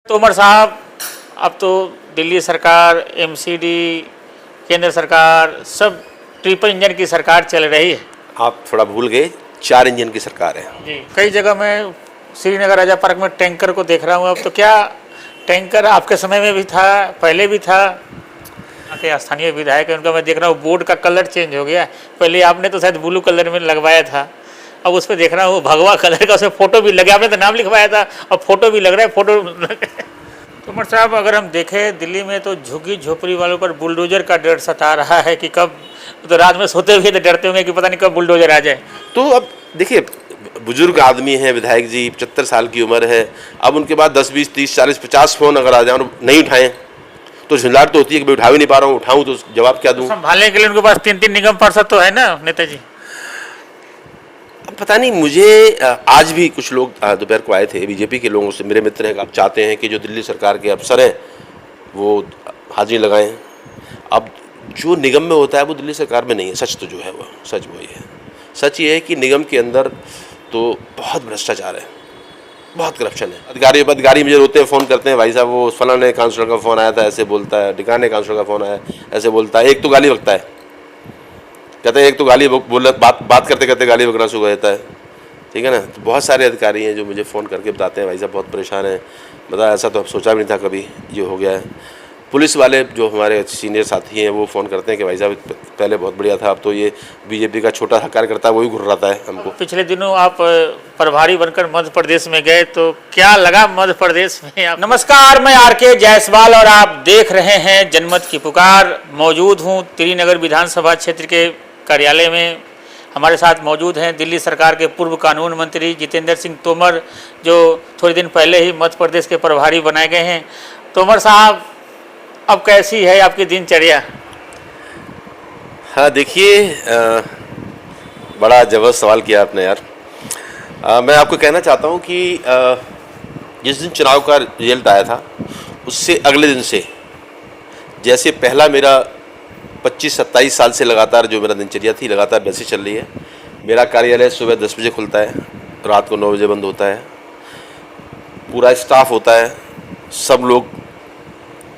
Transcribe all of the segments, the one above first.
तोमर साहब, अब तो दिल्ली सरकार, एमसीडी, केंद्र सरकार सब ट्रिपल इंजन की सरकार चल रही है। आप थोड़ा भूल गए, 4 इंजन की सरकार है जी। कई जगह मैं श्रीनगर राजा पार्क में टैंकर को देख रहा हूँ। अब तो क्या टैंकर आपके समय में भी था, पहले भी था? के स्थानीय विधायक है, उनका मैं देख रहा हूँ बोर्ड का कलर चेंज हो गया है। पहले आपने तो शायद ब्लू कलर में लगवाया था, अब उस पर देख रहा हूँ भगवा कलर का, उसमें फोटो भी लगे। आपने तो नाम लिखवाया था, अब फोटो भी लग रहा है। फोटो तोमर साहब, अगर हम देखें दिल्ली में तो झुग्गी झोपड़ी वालों पर बुलडोजर का डर सता रहा है कि कब, तो रात में सोते हुए तो डरते होंगे कि पता नहीं कब बुलडोजर आ जाए। तो अब देखिए, बुजुर्ग आदमी हैं विधायक जी, 75 साल की उम्र है। अब उनके बाद 10, 20, 30, 40, 50 फ़ोन अगर आ जाए और नहीं उठाएं तो झंझाहट तो होती है कि मैं उठा भी नहीं पा रहा हूँ, उठाऊँ तो जवाब क्या दूँ। संभालने के लिए उनके पास 3-3 निगम पार्षद तो है ना नेताजी। अब पता नहीं, मुझे आज भी कुछ लोग दोपहर को आए थे बीजेपी के लोगों से, मेरे मित्र हैं, आप चाहते हैं कि जो दिल्ली सरकार के अफसर हैं वो हाजिरी लगाएं। अब जो निगम में होता है वो दिल्ली सरकार में नहीं है। सच तो जो है वो सच वही है। सच ये है कि निगम के अंदर तो बहुत भ्रष्टाचार है, बहुत करप्शन है। अधिकारी मुझे रोते हैं, फ़ोन करते हैं, भाई साहब वो फलाने काउंसलर का फ़ोन आया था, ऐसे बोलता है, ढिकाने काउंसलर का फ़ोन आया ऐसे बोलता है। एक तो गाली बकता है, कहते हैं एक तो गाली बोल बात करते करते गाली बकना शुरू हो जाता है, ठीक है ना। तो बहुत सारे अधिकारी हैं जो मुझे फ़ोन करके बताते हैं, भाई साहब बहुत परेशान हैं, बता ऐसा तो अब सोचा भी नहीं था कभी, ये हो गया है। पुलिस वाले जो हमारे सीनियर साथी हैं वो फ़ोन करते हैं कि भाई साहब पहले बहुत बढ़िया था, अब तो ये बीजेपी का छोटा सा कार्यकर्ता वही घुर्राता है हमको। पिछले दिनों आप प्रभारी बनकर मध्य प्रदेश में गए, तो क्या लगा मध्य प्रदेश में आप? नमस्कार, मैं आर.के. जायसवाल और आप देख रहे हैं जनमत की पुकार। मौजूद हूँ त्रिनगर विधानसभा क्षेत्र के कार्यालय में। हमारे साथ मौजूद हैं दिल्ली सरकार के पूर्व कानून मंत्री जितेंद्र सिंह तोमर, जो थोड़े दिन पहले ही मध्य प्रदेश के प्रभारी बनाए गए हैं। तोमर साहब, अब कैसी है आपकी दिनचर्या? हाँ देखिए, बड़ा जबरदस्त सवाल किया आपने यार। मैं आपको कहना चाहता हूँ कि जिस दिन चुनाव का रिजल्ट आया था उससे अगले दिन से, जैसे पहला मेरा 25-27 साल से लगातार जो मेरा दिनचर्या थी लगातार वैसे चल रही है। मेरा कार्यालय सुबह 10 बजे खुलता है, रात को 9 बजे बंद होता है। पूरा स्टाफ होता है, सब लोग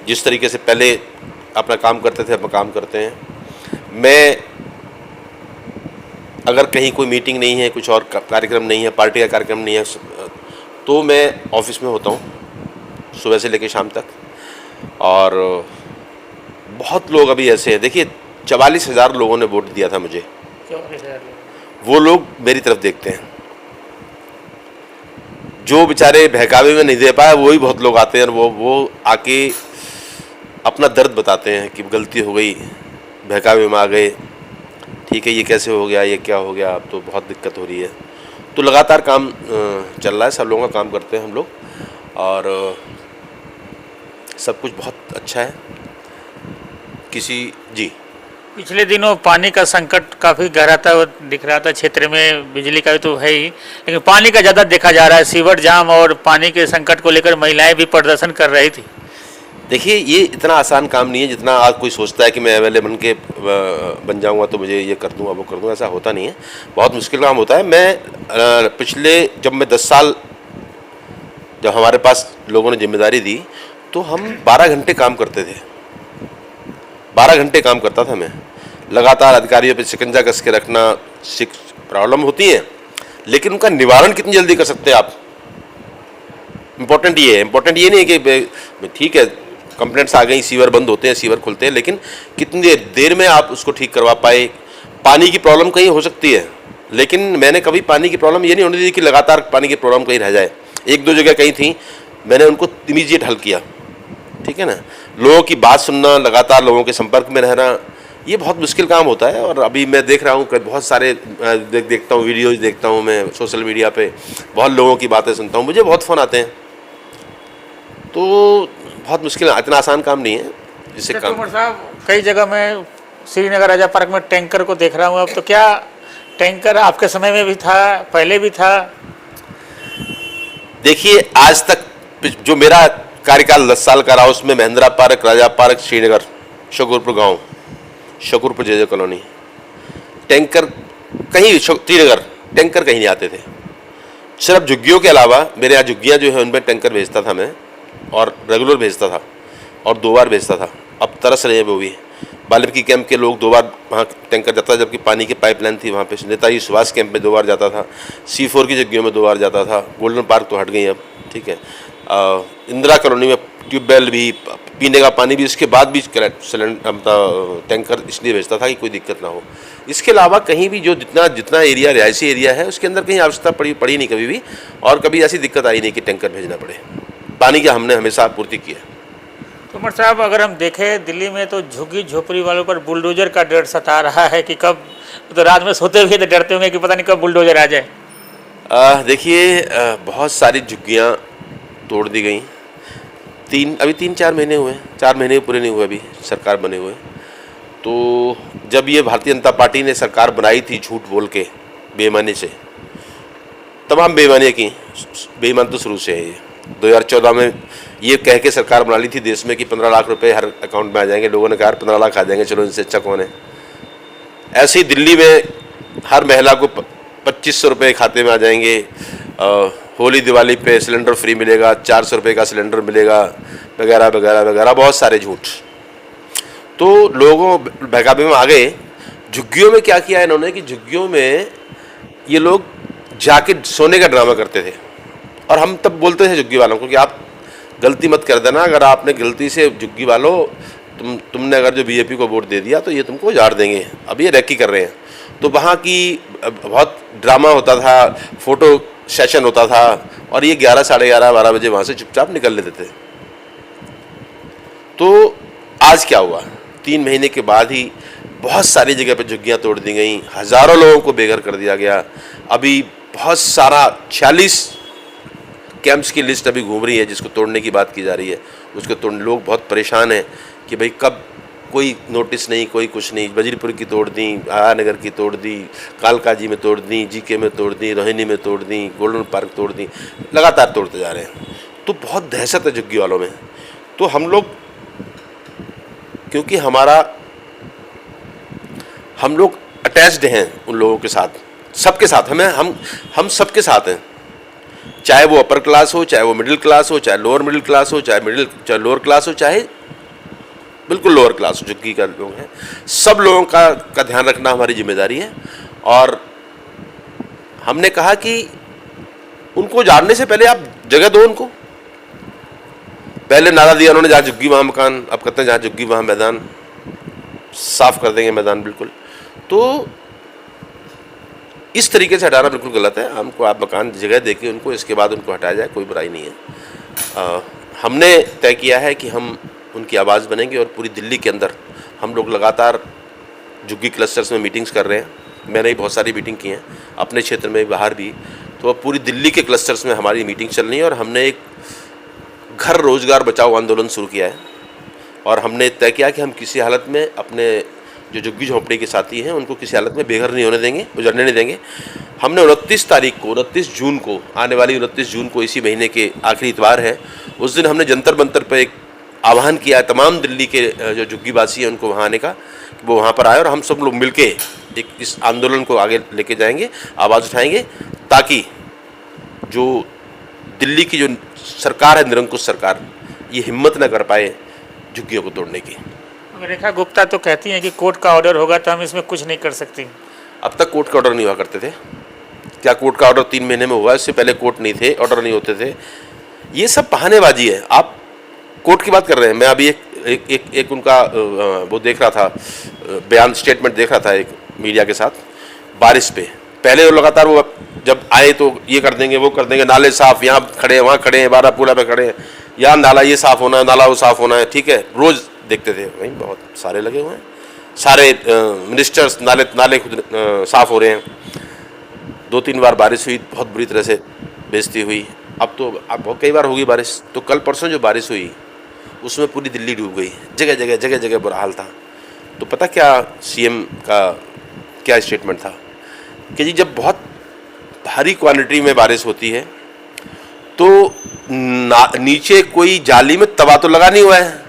जिस तरीके से पहले अपना काम करते थे अपना काम करते हैं। मैं अगर कहीं कोई मीटिंग नहीं है, कुछ और कार्यक्रम नहीं है, पार्टी का कार्यक्रम नहीं है, तो मैं ऑफिस में होता हूँ सुबह से लेकर शाम तक। और बहुत लोग अभी ऐसे हैं, देखिए 44,000 लोगों ने वोट दिया था मुझे, वो लोग मेरी तरफ देखते हैं। जो बेचारे बहकावे में नहीं दे पाए वही बहुत लोग आते हैं और वो आके अपना दर्द बताते हैं कि गलती हो गई, बहकावे में आ गए, ठीक है ये कैसे हो गया, ये क्या हो गया, अब तो बहुत दिक्कत हो रही है। तो लगातार काम चल रहा है, सब लोगों का काम करते हैं हम लोग और सब कुछ बहुत अच्छा है। जी, पिछले दिनों पानी का संकट काफ़ी गहराता हुआ दिख रहा था क्षेत्र में। बिजली का भी तो है ही, लेकिन पानी का ज़्यादा देखा जा रहा है। सीवर जाम और पानी के संकट को लेकर महिलाएं भी प्रदर्शन कर रही थी। देखिए ये इतना आसान काम नहीं है जितना आज कोई सोचता है कि मैं एमएलए बन जाऊंगा तो मुझे ये कर दूंगा वो कर दूंगा। ऐसा होता नहीं है, बहुत मुश्किल काम होता है। मैं जब मैं 10 साल जब हमारे पास लोगों ने जिम्मेदारी दी तो हम 12 घंटे काम करते थे। 12 घंटे काम करता था मैं, लगातार अधिकारियों पे शिकंजा कस के रखना। प्रॉब्लम होती है लेकिन उनका निवारण कितनी जल्दी कर सकते हैं आप, इम्पोर्टेंट ये नहीं है कि ठीक है कंप्लेंट्स आ गई, सीवर बंद होते हैं, सीवर खुलते हैं, लेकिन कितनी देर में आप उसको ठीक करवा पाए। पानी की प्रॉब्लम कहीं हो सकती है, लेकिन मैंने कभी पानी की प्रॉब्लम ये नहीं होने दी कि लगातार पानी की प्रॉब्लम कहीं रह जाए। 1-2 जगह कहीं थी, मैंने उनको इमीडिएट हल किया, ठीक है ना। लोगों की बात सुनना, लगातार लोगों के संपर्क में रहना, ये बहुत मुश्किल काम होता है। और अभी मैं देख रहा हूँ कि बहुत सारे देखता हूँ, वीडियोज देखता हूँ मैं सोशल मीडिया पे, बहुत लोगों की बातें सुनता हूँ, मुझे बहुत फ़ोन आते हैं। तो बहुत मुश्किल है, इतना आसान काम नहीं है जिससे काम। तोमर साहब, कई जगह मैं श्रीनगर राजा पार्क में टैंकर को देख रहा हूँ। अब तो क्या टैंकर आपके समय में भी था, पहले भी था? देखिए आज तक जो मेरा कार्यकाल 10 साल का रहा उसमें महिंद्रा पार्क, राजा पार्क, श्रीनगर, शकूरपुर गांव, शकूरपुर जे कॉलोनी, टैंकर कहीं, श्रीनगर टैंकर कहीं नहीं आते थे। सिर्फ झुग्गियों के अलावा, मेरे यहाँ झुग्गियाँ जो है उनमें टैंकर भेजता था मैं, और रेगुलर भेजता था और 2 बार भेजता था। अब तरस रहे हैं वो भी। वाल्मीकि कैंप के लोग 2 बार वहाँ टैंकर जाता था, जबकि पानी की पाइपलाइन थी वहाँ पे। नेताजी सुभाष कैंप में 2 बार जाता था, C4 की जगहों में 2 बार जाता था। गोल्डन पार्क तो हट गई अब, ठीक है। इंदिरा कॉलोनी में ट्यूबवेल भी, पीने का पानी भी, इसके बाद भी टैंकर इसलिए भेजता था कि कोई दिक्कत ना हो। इसके अलावा कहीं भी जो जितना एरिया रिहायशी एरिया है उसके अंदर कहीं आवश्यकता पड़ी नहीं कभी भी, और कभी ऐसी दिक्कत आई नहीं कि टैंकर भेजना पड़े। पानी की हमने हमेशा आपूर्ति की है। तो उमर साहब, अगर हम देखें दिल्ली में तो झुग्गी झोपड़ी वालों पर बुलडोजर का डर सता रहा है कि कब, तो रात में सोते हुए तो डरते होंगे कि पता नहीं कब बुलडोजर आ जाए। देखिए, बहुत सारी झुग्गियाँ तोड़ दी गई। अभी 3-4 महीने हुए, 4 महीने पूरे नहीं हुए अभी सरकार बने हुए। तो जब ये भारतीय जनता पार्टी ने सरकार बनाई थी झूठ बोल के, बेईमानी से, तमाम बेईमानियाँ की। बेईमान तो शुरू से है ये। 2014 में ये कह के सरकार बना ली थी देश में कि 15 लाख रुपए हर अकाउंट में आ जाएंगे। लोगों ने कहा 15 लाख आ जाएंगे, चलो इनसे अच्छा कौन है। ऐसे ही दिल्ली में हर महिला को 2500 रुपये खाते में आ जाएंगे। होली दिवाली पे सिलेंडर फ्री मिलेगा, 400 रुपये का सिलेंडर मिलेगा, वगैरह वगैरह वगैरह, बहुत सारे झूठ। तो लोगों बहकावे में आ गए। झुग्गियों में क्या किया इन्होंने कि झुग्गियों में ये लोग जाके सोने का ड्रामा करते थे, और हम तब बोलते थे झुग्गी वालों को कि आप गलती मत कर देना। अगर आपने गलती से झुग्गी वालों तुमने अगर जो बीजेपी को वोट दे दिया तो ये तुमको उजाड़ देंगे। अब ये रैकी कर रहे हैं। तो वहाँ की बहुत ड्रामा होता था, फोटो सेशन होता था, और ये 11, साढ़े 11, 12 बजे वहाँ से चुपचाप निकल लेते थे। तो आज क्या हुआ, 3 महीने के बाद ही बहुत सारी जगह पे झुग्गियाँ तोड़ दी गई, हज़ारों लोगों को बेघर कर दिया गया। अभी बहुत सारा 46 कैंप्स की लिस्ट अभी घूम रही है जिसको तोड़ने की बात की जा रही है। उसको तोड़ने लोग बहुत परेशान हैं कि भाई कब, कोई नोटिस नहीं, कोई कुछ नहीं। वजीरपुर की तोड़ दी, आयानगर की तोड़ दी, कालकाजी में तोड़ दी, जीके में तोड़ दी, रोहिणी में तोड़ दी, गोल्डन पार्क तोड़ दी, लगातार तोड़ते जा रहे हैं। तो बहुत दहशत है झुग्गी वालों में। तो हम लोग, क्योंकि हम लोग अटैच्ड हैं उन लोगों के साथ, सबके साथ, हम सबके साथ हैं। चाहे वो अपर क्लास हो, चाहे वो मिडिल क्लास हो, चाहे लोअर मिडिल क्लास हो, चाहे लोअर क्लास हो, चाहे बिल्कुल लोअर क्लास हो, झुग्गी का लोग हैं। सब लोगों का ध्यान रखना हमारी जिम्मेदारी है। और हमने कहा कि उनको जानने से पहले आप जगह दो उनको। पहले नारा दिया उन्होंने जहाँ झुग्गी वहाँ मकान, अब कहते हैं जहाँ झुग्गी वहाँ मैदान। साफ कर देंगे मैदान बिल्कुल। तो इस तरीके से हटाना बिल्कुल गलत है। हमको आप मकान जगह देके उनको, इसके बाद उनको हटाया जाए, कोई बुराई नहीं है। हमने तय किया है कि हम उनकी आवाज़ बनेंगे, और पूरी दिल्ली के अंदर हम लोग लगातार झुग्गी क्लस्टर्स में मीटिंग्स कर रहे हैं। मैंने ही बहुत सारी मीटिंग की हैं अपने क्षेत्र में, बाहर भी। तो अब पूरी दिल्ली के क्लस्टर्स में हमारी मीटिंग चल रही है, और हमने एक घर रोजगार बचाओ आंदोलन शुरू किया है। और हमने तय किया कि हम किसी हालत में अपने जो झुग्गी झोंपड़ी के साथी हैं उनको किसी हालत में बेघर नहीं होने देंगे, उजड़ने नहीं देंगे। हमने 29 जून को, आने वाली 29 जून को, इसी महीने के आखिरी इतवार है, उस दिन हमने जंतर मंतर पर एक आह्वान किया तमाम दिल्ली के जो झुग्गीवासी हैं उनको वहाँ आने का, वो वहाँ पर आए और हम सब लोग मिलके एक इस आंदोलन को आगे लेके जाएंगे, आवाज़ उठाएंगे, ताकि जो दिल्ली की जो सरकार है, निरंकुश सरकार, ये हिम्मत न कर पाए झुग्गियों को तोड़ने की। रेखा गुप्ता तो कहती हैं कि कोर्ट का ऑर्डर होगा तो हम इसमें कुछ नहीं कर सकती। अब तक कोर्ट का ऑर्डर नहीं हुआ करते थे। क्या कोर्ट का ऑर्डर 3 महीने में हुआ? इससे पहले कोर्ट नहीं थे, ऑर्डर नहीं होते थे। ये सब बहानेबाजी है। आप कोर्ट की बात कर रहे हैं। मैं अभी एक उनका वो देख रहा था, बयान, स्टेटमेंट देख रहा था एक मीडिया के साथ, बारिश पे। पहले वो लगातार वो जब आए तो ये कर देंगे, वो कर देंगे, नाले साफ, यहाँ खड़े हैं, वहाँ खड़े हैं, बारापुला पे खड़े हैं, यहाँ नाला ये साफ़ होना है, नाला वो साफ़ होना है, ठीक है, रोज़ देखते थे। वहीं बहुत सारे लगे हुए हैं, सारे मिनिस्टर्स, नाले खुद साफ़ हो रहे हैं। 2-3 बार बारिश हुई, बहुत बुरी तरह से बेइज्जती हुई। अब तो बहुत कई बार होगी बारिश। तो कल परसों जो बारिश हुई उसमें पूरी दिल्ली डूब गई, जगह जगह बुरा हाल था। तो पता क्या सीएम का क्या स्टेटमेंट था कि जी जब बहुत भारी क्वांटिटी में बारिश होती है तो नीचे कोई जाली में तवा तो लगा नहीं हुआ है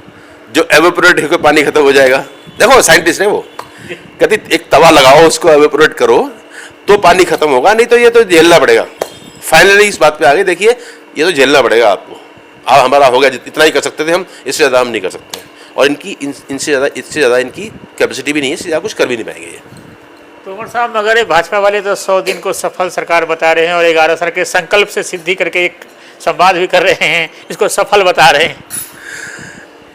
जो एवेपोरेट होकर पानी खत्म हो जाएगा। देखो साइंटिस्ट ने वो कहती एक तवा लगाओ, उसको एवेपोरेट करो तो पानी खत्म होगा, नहीं तो ये तो झेलना पड़ेगा। फाइनली इस बात पे आ गए, देखिए ये तो झेलना पड़ेगा आपको। अब हमारा हो गया, इतना ही कर सकते थे हम, इससे ज़्यादा हम नहीं कर सकते। और इससे ज़्यादा इनकी कैपेसिटी भी नहीं है, इससे ज़्यादा कुछ कर भी नहीं पाएंगे ये। तोमर साहब, मगर ये भाजपा वाले तो 100 दिन को सफल सरकार बता रहे हैं और 11 साल के संकल्प से सिद्धि करके एक संवाद भी कर रहे हैं, इसको सफल बता रहे हैं।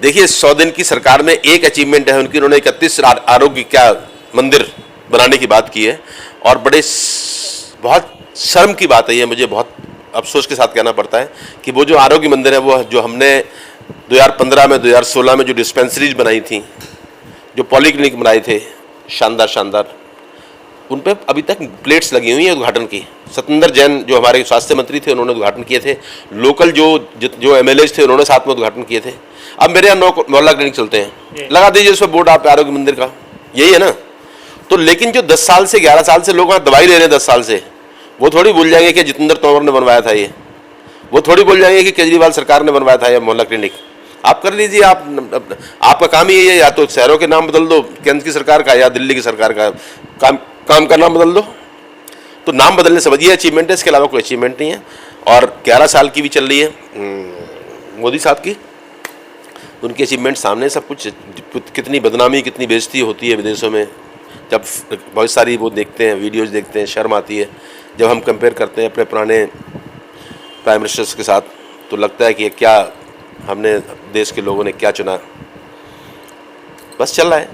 देखिए, 100 दिन की सरकार में एक अचीवमेंट है उनकी, उन्होंने 31 आरोग्य क्या मंदिर बनाने की बात की है। और बहुत शर्म की बात है ये, मुझे बहुत अफसोस के साथ कहना पड़ता है कि वो जो आरोग्य मंदिर है, वो जो हमने 2015 में 2016 में जो डिस्पेंसरीज बनाई थी, जो पॉलीक्लिनिक बनाए थे शानदार, उन पे अभी तक प्लेट्स लगी हुई हैं उद्घाटन की। सत्येंद्र जैन जो हमारे स्वास्थ्य मंत्री थे, उन्होंने उद्घाटन किए थे। लोकल जो एमएलएज थे, उन्होंने साथ में उद्घाटन किए थे। अब मेरे यहाँ मोहल्ला क्लिनिक चलते हैं, लगा दीजिए उस पर बोर्ड आप आरोग्य मंदिर का, यही है ना। तो लेकिन जो 10 साल से 11 साल से लोग वहाँ दवाई ले रहे हैं 10 साल से, वो थोड़ी भूल जाएंगे कि जितेंद्र तोमर ने बनवाया था ये, वो थोड़ी भूल जाएंगे कि केजरीवाल सरकार ने बनवाया था ये मोहल्ला क्लिनिक। आप कर लीजिए, आपका काम ही है, या तो शहरों के नाम बदल दो केंद्र की सरकार का, या दिल्ली की सरकार का काम का नाम बदल दो। तो नाम बदलने से ये अचीवमेंट है, इसके अलावा कोई अचीवमेंट नहीं है। और 11 साल की भी चल रही है मोदी साहब की, उनकी अचीवमेंट सामने सब कुछ। कितनी बदनामी, कितनी बेइज्जती होती है विदेशों में, जब बहुत सारी वो देखते हैं, वीडियोज़ देखते हैं, शर्म आती है। जब हम कंपेयर करते हैं अपने पुराने प्राइम मिनिस्टर्स के साथ, तो लगता है कि क्या हमने, देश के लोगों ने क्या चुना। बस चल रहा है।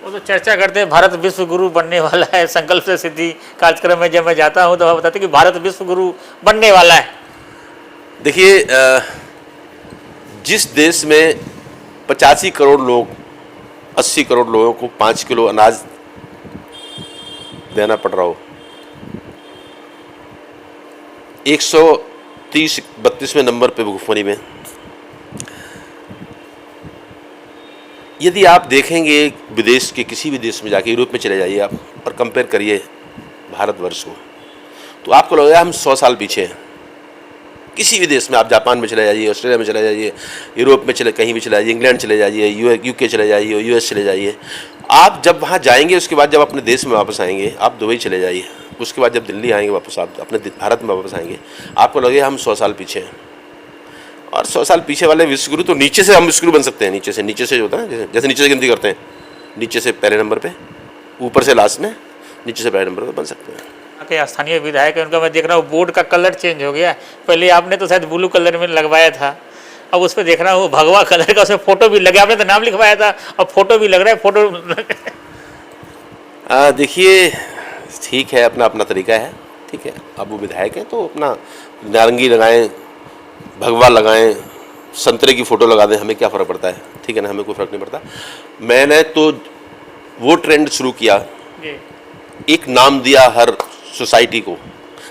वो तो चर्चा करते हैं भारत विश्व गुरु बनने वाला है, संकल्प से सिद्धि कार्यक्रम में जब मैं जाता हूँ तो वह बताते हैं कि भारत विश्व गुरु बनने वाला है। देखिए, जिस देश में 85 करोड़ लोग, 80 करोड़ लोगों को 5 किलो अनाज देना पड़ रहा हो, 132वें नंबर पे भुखमरी में, यदि आप देखेंगे विदेश के किसी भी देश में जाके, यूरोप में चले जाइए आप और कंपेयर करिए भारतवर्ष को, तो आपको लगेगा हम 100 साल पीछे हैं। किसी भी देश में आप, जापान में चले जाइए, ऑस्ट्रेलिया में चले जाइए, यूरोप में कहीं भी चले जाइए, इंग्लैंड चले जाइए, यूके चले जाइए, यूएस चले जाइए। आप जब वहाँ जाएंगे, उसके बाद जब अपने देश में वापस आएंगे, आप दुबई चले जाइए, उसके बाद जब दिल्ली आएंगे वापस, आप अपने भारत में वापस आएंगे, आपको लगेगा हम 100 साल पीछे हैं। और 100 साल पीछे वाले विश्वगुरु तो नीचे से हम विश्वगुरु बन सकते हैं, नीचे से जो होता है, जैसे नीचे से गिनती करते हैं, नीचे से पहले नंबर पे, ऊपर से लास्ट में, नीचे से पहले नंबर पे बन सकते हैं। के स्थानीय विधायक है, उनका मैं देख रहा हूँ बोर्ड का कलर चेंज हो गया। पहले आपने तो शायद ब्लू कलर में लगवाया था, अब उस पर देख रहा हूँ भगवा कलर का, उसमें फोटो भी लगे। आपने तो नाम लिखवाया था, अब फोटो भी लग रहा है, फोटो। देखिए, ठीक है, अपना अपना तरीका है, ठीक है। अब वो विधायक हैं तो अपना नारंगी लगाएं, भगवा लगाएं, संतरे की फ़ोटो लगा दें, हमें क्या फ़र्क पड़ता है, ठीक है ना, हमें कोई फ़र्क नहीं पड़ता। मैंने तो वो ट्रेंड शुरू किया, एक नाम दिया हर सोसाइटी को,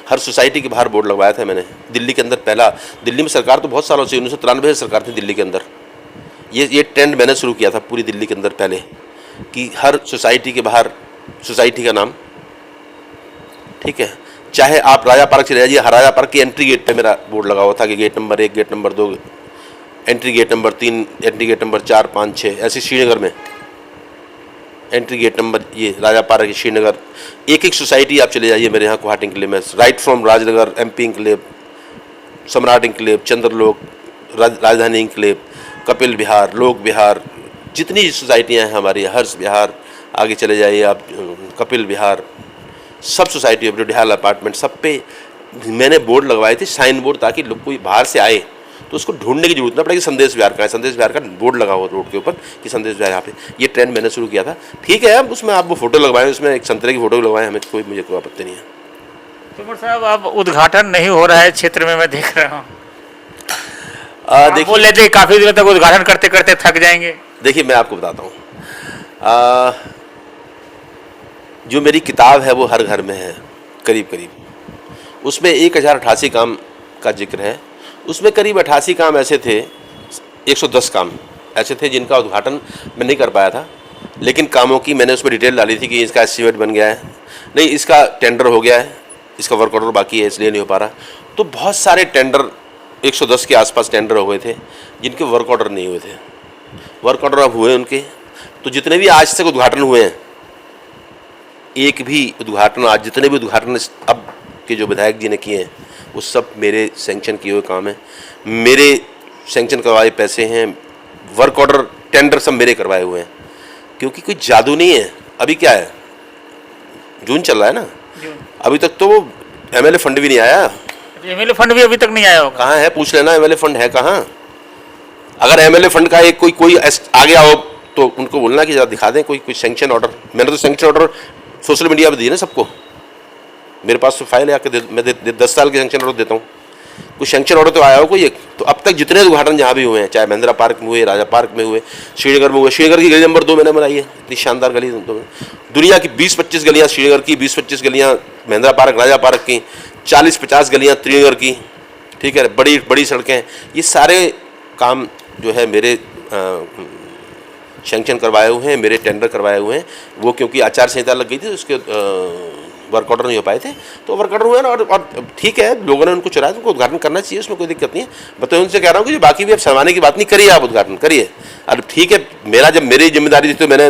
हर सोसाइटी के बाहर बोर्ड लगवाया था मैंने दिल्ली के अंदर। पहला, दिल्ली में सरकार तो बहुत सालों से, 1993 से सरकार थी दिल्ली के अंदर, ये ट्रेंड मैंने शुरू किया था पूरी दिल्ली के अंदर पहले, कि हर सोसाइटी के बाहर सोसाइटी का नाम, ठीक है। चाहे आप राजा पार्क चले जाइए, हर राजा पार्क की एंट्री गेट पे मेरा बोर्ड लगा हुआ था कि gate number 1, gate number 2, entry gate number 3, entry gate number 4, 5, 6, ऐसे श्रीनगर में एंट्री गेट नंबर, ये राजा पार्क श्रीनगर, एक सोसाइटी आप चले जाइए मेरे यहाँ गुवाहाटी इंक्लेव में, right from Rajnagar, MP enclave, सम्राट इंक्लेव, चंद्रलोक, राजधानी इंक्लेव, कपिल विहार, लोक विहार, जितनी सोसाइटियाँ हैं हमारी, हर्ष विहार, आगे चले जाइए आप, कपिल विहार, सब सोसाइटी, डिहाल अपार्टमेंट, सब पे मैंने बोर्ड लगवाए थे, साइन बोर्ड, ताकि लोग कोई बाहर से आए तो उसको ढूंढने की जरूरत ना पड़े कि संदेश विहार का है, संदेश विहार का बोर्ड लगा हो रोड के ऊपर कि संदेश विहार यहाँ पे। ये ट्रेंड मैंने शुरू किया था, ठीक है। अब उसमें आप वो फोटो लगवाएं, उसमें एक संतरे की फोटो लगवाएं, हमें मुझे कोई आपत्ति नहीं है। तोमर साहब, अब उद्घाटन नहीं हो रहा है क्षेत्र में, मैं देख रहा हूँ। देखिए, बोल लेते काफ़ी दिनों तक उद्घाटन करते करते थक जाएंगे। देखिए, मैं आपको बताता हूँ, जो मेरी किताब है वो हर घर में है करीब करीब, उसमें 1088 काम का जिक्र है। उसमें करीब 88 काम ऐसे थे, 110 काम ऐसे थे जिनका उद्घाटन मैं नहीं कर पाया था, लेकिन कामों की मैंने उसमें डिटेल डाली थी कि इसका एस्टीमेट बन गया है, नहीं इसका टेंडर हो गया है, इसका वर्क ऑर्डर बाकी है इसलिए नहीं हो पा रहा। तो बहुत सारे टेंडर, 110 के आसपास टेंडर हो गए थे जिनके वर्क ऑर्डर नहीं हुए थे। वर्क ऑर्डर अब हुए उनके, तो जितने भी आज तक उद्घाटन हुए हैं, एक भी उद्घाटन, आज जितने भी उद्घाटन अब के जो विधायक जी ने किए हैं, वो सब मेरे सैंक्शन किए हुए काम हैं। मेरे सैंक्शन करवाए पैसे हैं, वर्क ऑर्डर टेंडर सब मेरे करवाए हुए हैं, क्योंकि कोई जादू नहीं है। अभी क्या है, जून चल रहा है ना, अभी तक तो एमएलए फंड भी नहीं आया। एमएलए फंड भी अभी तक नहीं आया होगा। कहाँ है, पूछ लेना एमएलए फंड है कहाँ। अगर एमएलए फंड का एक कोई आगे आओ तो उनको बोलना कि जरा दिखा दें कोई सैंक्शन ऑर्डर। मैंने तो सैंक्शन ऑर्डर सोशल मीडिया पे दिए ना सबको, मेरे पास तो फाइल है, आके मैं 10 साल के सैंक्शन ऑर्डर देता हूँ। कोई सैंक्शन ऑर्डर तो आया हो कोई एक? तो अब तक जितने उद्घाटन जहाँ भी हुए हैं, चाहे महिंद्रा पार्क में हुए, राजा पार्क में हुए, श्रीनगर में हुए, श्रीनगर की गली नंबर 2 मैंने बनाई है, इतनी शानदार गली। दुनिया की 20-25 गलियाँ श्रीनगर की, 20-25 गलियाँ महिंद्रा पार्क राजा पार्क की, 40-50 गलियाँ त्रिनगर की, ठीक है, बड़ी बड़ी सड़कें। ये सारे काम जो है मेरे सैंक्शन करवाए हुए हैं, मेरे टेंडर करवाए हुए हैं। वो क्योंकि आचार संहिता लग गई थी, उसके वर्क ऑर्डर नहीं हो पाए थे, तो वर्क ऑर्डर हुए ना। और ठीक है, लोगों ने उनको चुराया, तो उनको उद्घाटन करना चाहिए, उसमें कोई दिक्कत नहीं है। मैं तो उनसे कह रहा हूँ कि बाकी भी अब शर्माने की बात नहीं करिए, आप उद्घाटन करिए। अब ठीक है, जब मेरी जिम्मेदारी थी तो मैंने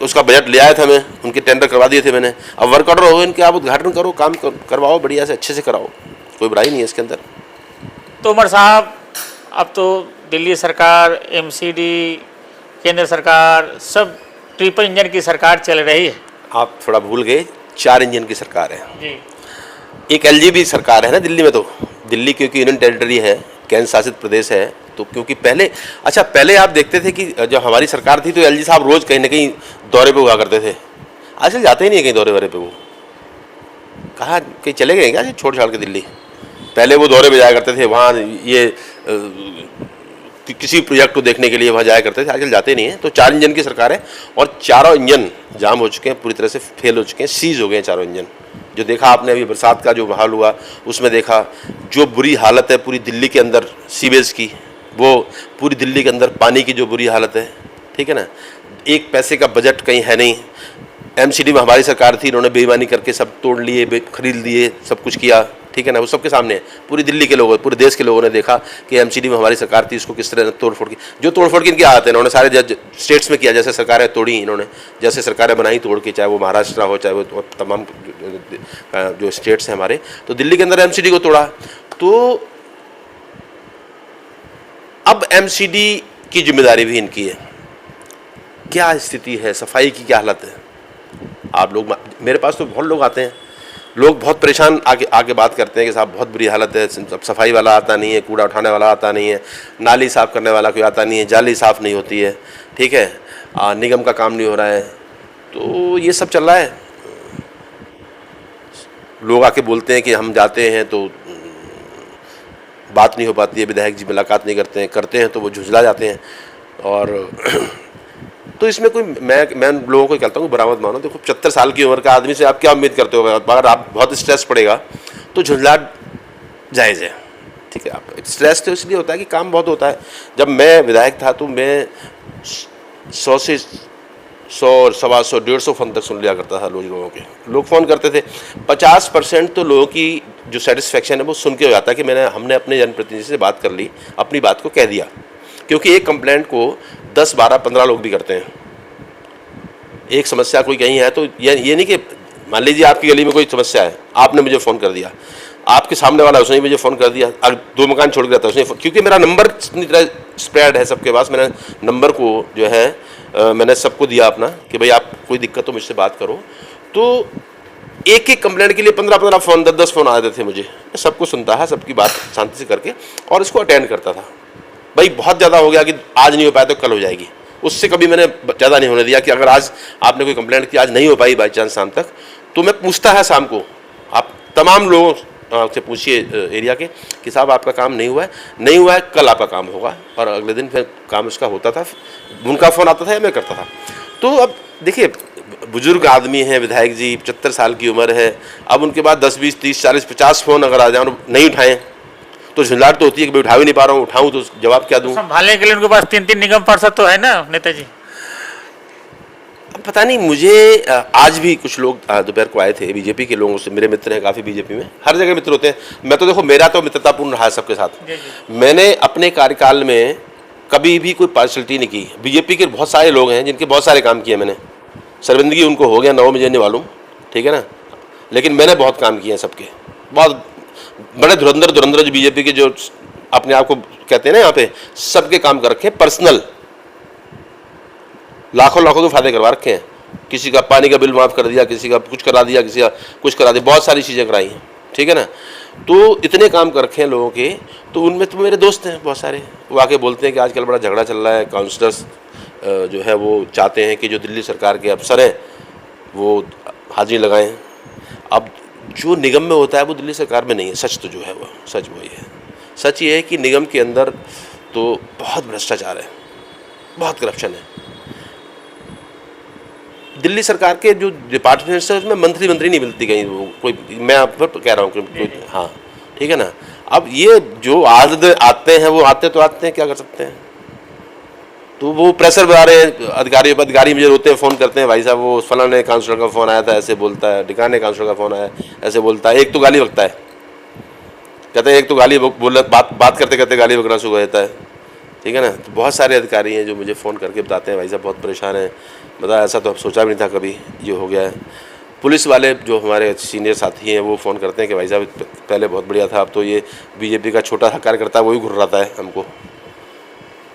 उसका बजट ले आया था, मैं उनके टेंडर करवा दिए थे मैंने। अब वर्क ऑर्डर हो इनके, आप उद्घाटन करो, काम करवाओ, बढ़िया से अच्छे से कराओ, कोई बुराई नहीं है इसके अंदर। तोमर साहब, अब तो दिल्ली सरकार, एमसीडी, केंद्र सरकार, सब ट्रिपल इंजन की सरकार चल रही है। आप थोड़ा भूल गए, 4 इंजन की सरकार है जी। एक एलजीबी सरकार है ना दिल्ली में। तो दिल्ली क्योंकि यूनियन टेरिटरी है, केंद्र शासित प्रदेश है, तो क्योंकि पहले आप देखते थे कि जब हमारी सरकार थी तो एलजी साहब रोज़ कहीं ना कहीं दौरे पे हुआ करते थे। आजकल जाते ही नहीं है कहीं दौरे वौरे पे। वो कहाँ कहीं चले गए क्या छोड़ छाड़ के दिल्ली? पहले वो दौरे पे जाया करते थे, वहाँ ये किसी प्रोजेक्ट को देखने के लिए वहाँ जाया करते थे, आजकल जाते नहीं हैं। तो 4 इंजन की सरकार है और चारों इंजन जाम हो चुके हैं, पूरी तरह से फेल हो चुके हैं, सीज हो गए हैं चारों इंजन। जो देखा आपने अभी बरसात का जो हाल हुआ, उसमें देखा जो बुरी हालत है पूरी दिल्ली के अंदर सीवेज की, वो पूरी दिल्ली के अंदर पानी की जो बुरी हालत है, ठीक है ना। एक पैसे का बजट कहीं है नहीं। एमसीडी में हमारी सरकार थी, इन्होंने बेईमानी करके सब तोड़ लिए, खरीद लिए, सब कुछ किया, ठीक है ना। वो सबके सामने है, पूरी दिल्ली के लोगों, पूरे देश के लोगों ने देखा कि एमसीडी में हमारी सरकार थी, उसको किस तरह तोड़फोड़ की। जो तोड़फोड़ की इनकी आदत है, इन्होंने सारे स्टेट्स में किया, जैसे सरकारें तोड़ी इन्होंने, जैसे सरकारें बनाई तोड़ के, चाहे वो महाराष्ट्र हो, चाहे वो तमाम जो स्टेट्स हैं हमारे। तो दिल्ली के अंदर एमसीडी को तोड़ा। तो अब एमसीडी की जिम्मेदारी भी इनकी है। क्या स्थिति है, सफाई की क्या हालत है? आप लोग, मेरे पास तो बहुत लोग आते हैं, लोग बहुत परेशान आके बात करते हैं कि साहब बहुत बुरी हालत है, सफाई वाला आता नहीं है, कूड़ा उठाने वाला आता नहीं है, नाली साफ़ करने वाला कोई आता नहीं है, जाली साफ़ नहीं होती है, ठीक है, निगम का काम नहीं हो रहा है। तो ये सब चल रहा है। लोग आके बोलते हैं कि हम जाते हैं तो बात नहीं हो पाती है, विधायक जी मुलाकात नहीं करते हैं तो वो झुंझला जाते हैं। और तो इसमें कोई मैं लोगों को कहता हूँ बरामद मानो। देखो 75 साल की उम्र का आदमी से आप क्या उम्मीद करते हो? अगर आप बहुत स्ट्रेस पड़ेगा तो झुंझलाहट जायज़ है, ठीक है। आप स्ट्रेस तो इसलिए होता है कि काम बहुत होता है। जब मैं विधायक था तो मैं 100 से 100, 125, 150 फ़ोन तक सुन लिया करता था लोगों के। लोग फ़ोन करते थे। 50% तो लोगों की जो सेटिस्फेक्शन है वो सुन के हो जाता है कि हमने अपने जनप्रतिनिधि से बात कर ली, अपनी बात को कह दिया। क्योंकि एक कंप्लेंट को 10, 12, 15 लोग भी करते हैं। एक समस्या कोई कहीं है तो ये नहीं कि मान लीजिए आपकी गली में कोई समस्या है, आपने मुझे फ़ोन कर दिया, आपके सामने वाला उसने मुझे फ़ोन कर दिया, 2 मकान छोड़ के रहता है उसने, क्योंकि मेरा नंबर इतनी तरह स्प्रेड है सबके पास। मैंने नंबर को जो है मैंने सबको दिया अपना कि भाई आप कोई दिक्कत हो मुझसे बात करो। तो एक एक कंप्लेंट के लिए 15-15 फ़ोन, 10-10 फ़ोन आते थे मुझे। मैं सबको सुनता है, सबकी बात शांति से करके और इसको अटेंड करता था। भाई बहुत ज़्यादा हो गया कि आज नहीं हो पाया तो कल हो जाएगी, उससे कभी मैंने ज़्यादा नहीं होने दिया कि अगर आज आपने कोई कंप्लेंट की, आज नहीं हो पाई बाई चांस शाम तक, तो मैं पूछता है शाम को, आप तमाम लोगों से पूछिए एरिया के कि साहब आपका काम नहीं हुआ है, कल आपका काम होगा। और अगले दिन फिर काम उसका होता था, उनका फ़ोन आता था या मैं करता था। तो अब देखिए बुजुर्ग आदमी हैं विधायक जी, 75 साल की उम्र है। अब उनके बाद 10, 20, 30, 40, 50 फ़ोन अगर आ जाए नहीं उठाएँ तो झुंझलाहट तो होती है कि मैं उठा भी नहीं पा रहा हूँ, उठाऊँ तो जवाब क्या दूँ? संभालने के लिए उनके पास 3-3 निगम पार्षद तो है ना नेताजी। पता नहीं, मुझे आज भी कुछ लोग दोपहर को आए थे बीजेपी के लोगों से, मेरे मित्र हैं काफ़ी बीजेपी में, हर जगह मित्र होते हैं। मैं तो देखो मेरा तो मित्रतापूर्ण रहा है सबके साथ। मैंने अपने कार्यकाल में कभी भी कोई पार्शलिटी नहीं की। बीजेपी के बहुत सारे लोग हैं जिनके बहुत सारे काम किए मैंने, शर्मिंदगी उनको हो गया, 9 मुझे नहीं मालूम, ठीक है ना, लेकिन मैंने बहुत काम किए हैं सबके, बहुत बड़े धुरंधर धुरंधर जो बीजेपी के जो अपने आप को कहते हैं ना, यहाँ पे सबके काम कर रखे हैं पर्सनल, लाखों लाखों के फायदे करवा रखे हैं। किसी का पानी का बिल माफ़ कर दिया, किसी का कुछ करा दिया, किसी का कुछ करा दिया, बहुत सारी चीज़ें कराई हैं, ठीक है ना। तो इतने काम कर रखे हैं लोगों के, तो उनमें तो मेरे दोस्त हैं बहुत सारे, वो आके बोलते हैं कि आजकल बड़ा झगड़ा चल रहा है, काउंसलर्स जो है वो चाहते हैं कि जो दिल्ली सरकार के अफसर हैं वो हाजिरी लगाएं। अब जो निगम में होता है वो दिल्ली सरकार में नहीं है, सच तो जो है वो सच वही है। सच ये है कि निगम के अंदर तो बहुत भ्रष्टाचार है, बहुत करप्शन है। दिल्ली सरकार के जो डिपार्टमेंट्स है उसमें मंत्री नहीं मिलती कहीं, वो कोई, मैं आप पर कह रहा हूँ कि कोई, हाँ ठीक है ना। अब ये जो आते हैं वो आते हैं, क्या कर सकते हैं। तो वो प्रेशर बना रहे हैं अधिकारी मुझे रोते हैं, फ़ोन करते हैं, भाई साहब वो फलाने काउंसलर का फ़ोन आया था, ऐसे बोलता है, ढिकाने काउंसलर का फ़ोन आया ऐसे बोलता है। एक तो गाली बकता है, कहते हैं एक तो गाली बोल बात करते करते गाली बकना शुरू हो जाता है, ठीक है ना। तो बहुत सारे अधिकारी हैं जो मुझे फ़ोन करके बताते हैं, भाई साहब बहुत परेशान हैं, बता ऐसा तो अब सोचा भी नहीं था कभी ये हो गया है। पुलिस वाले जो हमारे सीनियर साथी हैं वो फ़ोन करते हैं कि भाई साहब पहले बहुत बढ़िया था, अब तो ये बीजेपी का छोटा सा कार्यकर्ता वही घुर्राता है हमको।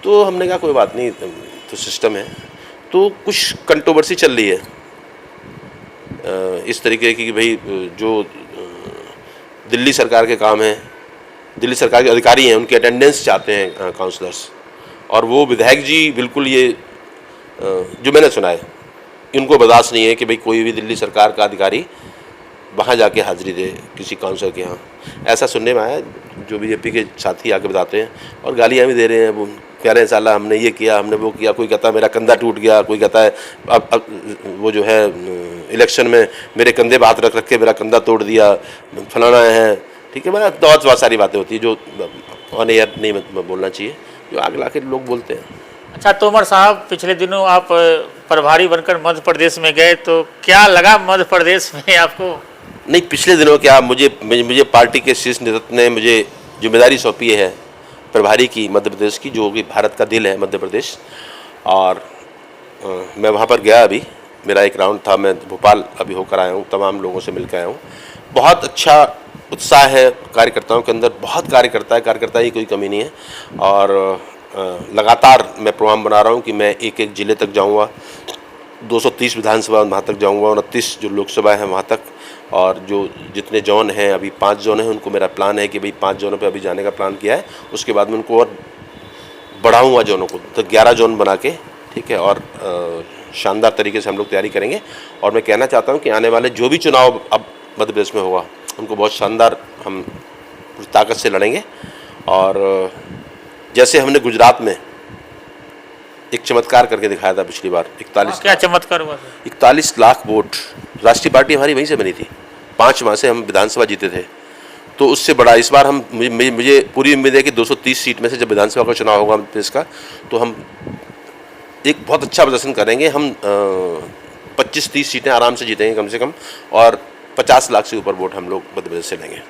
तो हमने कहा कोई बात नहीं, तो सिस्टम है। तो कुछ कंट्रोवर्सी चल रही है इस तरीके की कि भाई जो दिल्ली सरकार के काम हैं, दिल्ली सरकार के अधिकारी हैं, उनकी अटेंडेंस चाहते हैं काउंसलर्स, और वो विधायक जी बिल्कुल ये जो मैंने सुना है इनको बर्दाश्त नहीं है कि भाई कोई भी दिल्ली सरकार का अधिकारी वहाँ जाके हाजिरी दे किसी काउंसलर के यहाँ। ऐसा सुनने में आया, जो बीजेपी के साथी आके बताते हैं, और गालियाँ भी दे रहे हैं। वो कह रहे हैं साला हमने ये किया, हमने वो किया, कोई कहता है मेरा कंधा टूट गया, कोई कहता है अब वो जो है इलेक्शन में मेरे कंधे पर हाथ रख के मेरा कंधा तोड़ दिया, फलाना है, ठीक है। बहुत सारी बातें होती है जो ऑन एयर नहीं बोलना चाहिए, जो आगे ला के लोग बोलते हैं। अच्छा तोमर साहब, पिछले दिनों आप प्रभारी बनकर मध्य प्रदेश में गए, तो क्या लगा मध्य प्रदेश में आपको? नहीं, पिछले दिनों क्या, मुझे पार्टी के शीर्ष नेतृत्व ने मुझे जिम्मेदारी सौंपी है प्रभारी की मध्य प्रदेश की, जो कि भारत का दिल है मध्य प्रदेश। और मैं वहाँ पर गया, अभी मेरा एक राउंड था, मैं भोपाल अभी होकर आया हूँ, तमाम लोगों से मिलकर आया हूँ। बहुत अच्छा उत्साह है कार्यकर्ताओं के अंदर, बहुत कार्यकर्ता ही कोई कमी नहीं है। और लगातार मैं प्रोग्राम बना रहा हूँ कि मैं एक एक ज़िले तक जाऊँगा, 230 विधानसभा वहाँ तक जाऊँगा, 29 जो लोकसभा है वहाँ तक, और जो जितने जोन हैं, अभी 5 जोन हैं, उनको मेरा प्लान है कि भाई 5 जोनों पे अभी जाने का प्लान किया है। उसके बाद में उनको और बढ़ाऊँगा जोनों को, तो 11 जोन बना के, ठीक है। और शानदार तरीके से हम लोग तैयारी करेंगे। और मैं कहना चाहता हूँ कि आने वाले जो भी चुनाव अब मध्य प्रदेश में होगा, उनको बहुत शानदार हम ताकत से लड़ेंगे। और जैसे हमने गुजरात में एक चमत्कार करके दिखाया था पिछली बार, 41 क्या चमत्कार हुआ? 41 लाख वोट, राष्ट्रीय पार्टी हमारी वहीं से बनी थी, 5 माह से हम विधानसभा जीते थे। तो उससे बड़ा इस बार हम, मुझे पूरी उम्मीद है कि 230 सीट में से जब विधानसभा का चुनाव होगा देश का, तो हम एक बहुत अच्छा प्रदर्शन करेंगे। हम 25-30 सीटें आराम से जीतेंगे कम से कम, और 50 लाख से ऊपर वोट हम लोग मध्य प्रदेश से लेंगे।